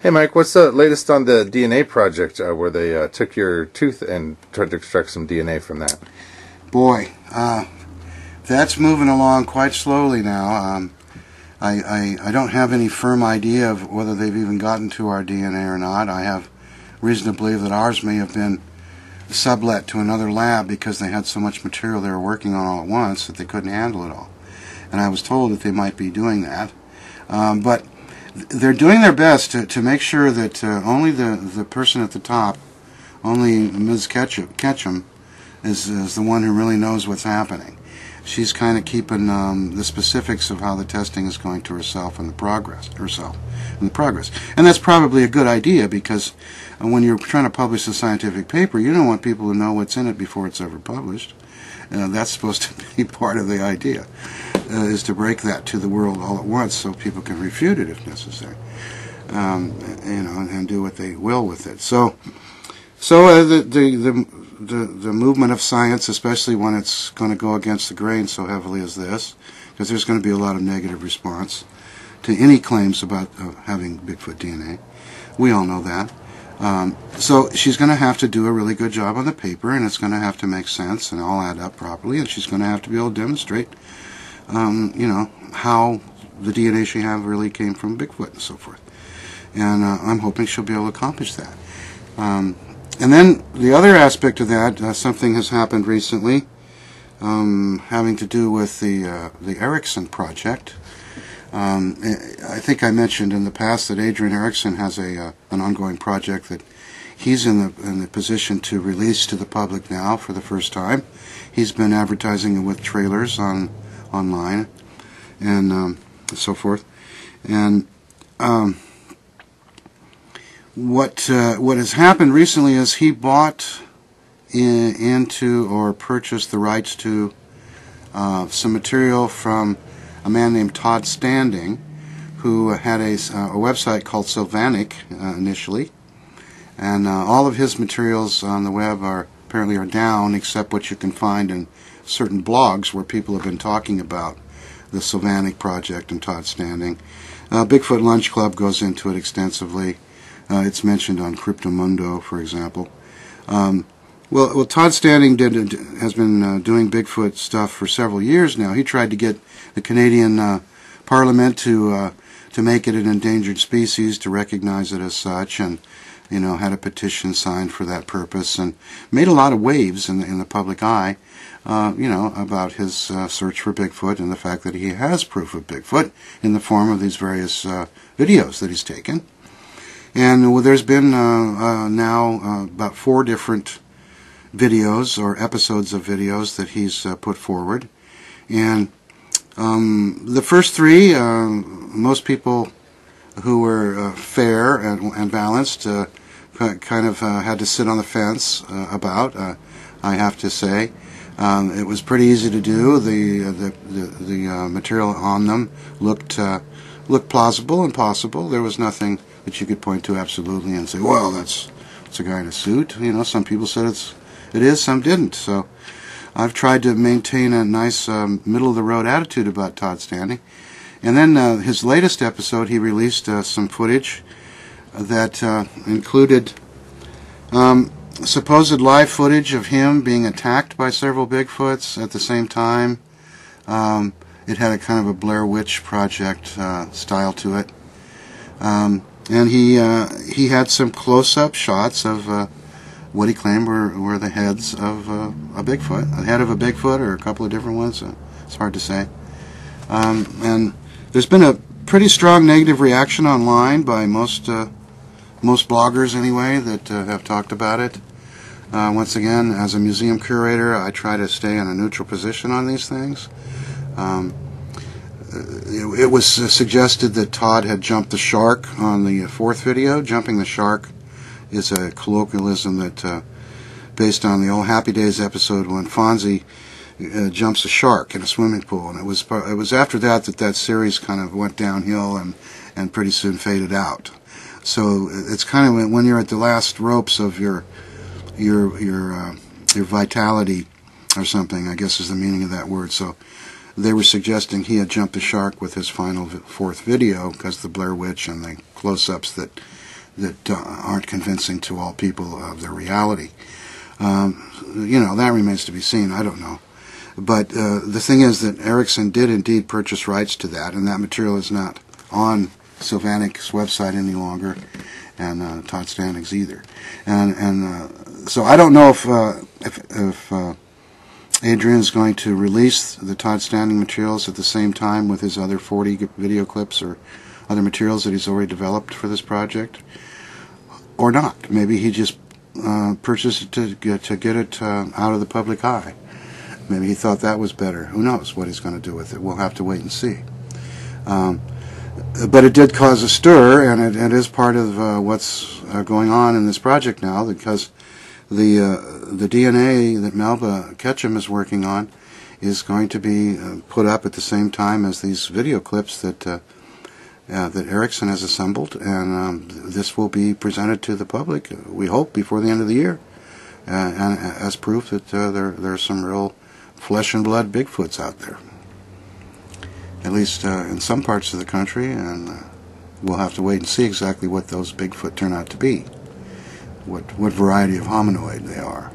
Hey Mike, what's the latest on the DNA project where they took your tooth and tried to extract some DNA from that? Boy, that's moving along quite slowly now. I don't have any firm idea of whether they've even gotten to our DNA or not. I have reason to believe that ours may have been sublet to another lab because they had so much material they were working on all at once that they couldn't handle it all. And I was told that they might be doing that. But they're doing their best to make sure that only the person at the top, only Ms. Ketchum, is the one who really knows what's happening. She's kind of keeping the specifics of how the testing is going to herself and the progress. And that's probably a good idea because when you're trying to publish a scientific paper, you don't want people to know what's in it before it's ever published. That's supposed to be part of the idea, is to break that to the world all at once so people can refute it if necessary, and do what they will with it. So the movement of science, especially when it's going to go against the grain so heavily as this, because there's going to be a lot of negative response to any claims about having Bigfoot DNA. We all know that. So she's going to have to do a really good job on the paper, and it's going to have to make sense and all add up properly, and she's going to have to be able to demonstrate, how the DNA she have really came from Bigfoot and so forth. And I'm hoping she'll be able to accomplish that. And then the other aspect of that, something has happened recently, having to do with the Erickson project. I think I mentioned in the past that Adrian Erickson has an ongoing project that he's in the position to release to the public now for the first time. He's been advertising it with trailers online and so forth. And what has happened recently is he bought into or purchased the rights to some material from a man named Todd Standing, who had a website called Sylvanic initially, and all of his materials on the web apparently are down, except what you can find in certain blogs where people have been talking about the Sylvanic project and Todd Standing. Bigfoot Lunch Club goes into it extensively. It's mentioned on Cryptomundo, for example. Well, Todd Standing has been doing Bigfoot stuff for several years now. He tried to get the Canadian Parliament to make it an endangered species, to recognize it as such, and had a petition signed for that purpose, and made a lot of waves in the public eye, about his search for Bigfoot and the fact that he has proof of Bigfoot in the form of these various videos that he's taken. And there's been now about 4 different videos or episodes of videos that he's put forward, and the first 3, most people who were fair and balanced kind of had to sit on the fence about. I have to say, it was pretty easy to do. The material on them looked plausible and possible. There was nothing that you could point to absolutely and say, well, that's a guy in a suit. Some people said it is, some didn't. So I've tried to maintain a nice middle-of-the-road attitude about Todd Standing. And then his latest episode, he released some footage that included supposed live footage of him being attacked by several Bigfoots at the same time. It had a kind of a Blair Witch Project style to it. And he had some close-up shots of what he claimed were the heads of a Bigfoot, a head of a Bigfoot, or a couple of different ones. It's hard to say. And there's been a pretty strong negative reaction online by most bloggers, anyway, that have talked about it. Once again, as a museum curator, I try to stay in a neutral position on these things. It was suggested that Todd had jumped the shark on the 4th video. Jumping the shark is a colloquialism that, based on the old Happy Days episode when Fonzie jumps a shark in a swimming pool, and it was after that series kind of went downhill and pretty soon faded out. So it's kind of when you're at the last ropes of your vitality or something, I guess is the meaning of that word. So they were suggesting he had jumped the shark with his final 4th video because the Blair Witch and the close-ups that that aren't convincing to all people of their reality. That remains to be seen. I don't know. But the thing is that Erickson did indeed purchase rights to that, and that material is not on Sylvanic's website any longer, and Todd Stanning's either. And so I don't know if Adrian's going to release the Todd Stanning materials at the same time with his other 40 video clips or other materials that he's already developed for this project, or not. Maybe he just purchased it to get it out of the public eye. Maybe he thought that was better. Who knows what he's going to do with it? We'll have to wait and see. But it did cause a stir, and it is part of what's going on in this project now, because the DNA that Melba Ketchum is working on is going to be put up at the same time as these video clips that Erickson has assembled, and this will be presented to the public, we hope, before the end of the year, and as proof that there are some real flesh and blood Bigfoots out there, at least in some parts of the country, and we'll have to wait and see exactly what those Bigfoot turn out to be, what variety of hominoid they are.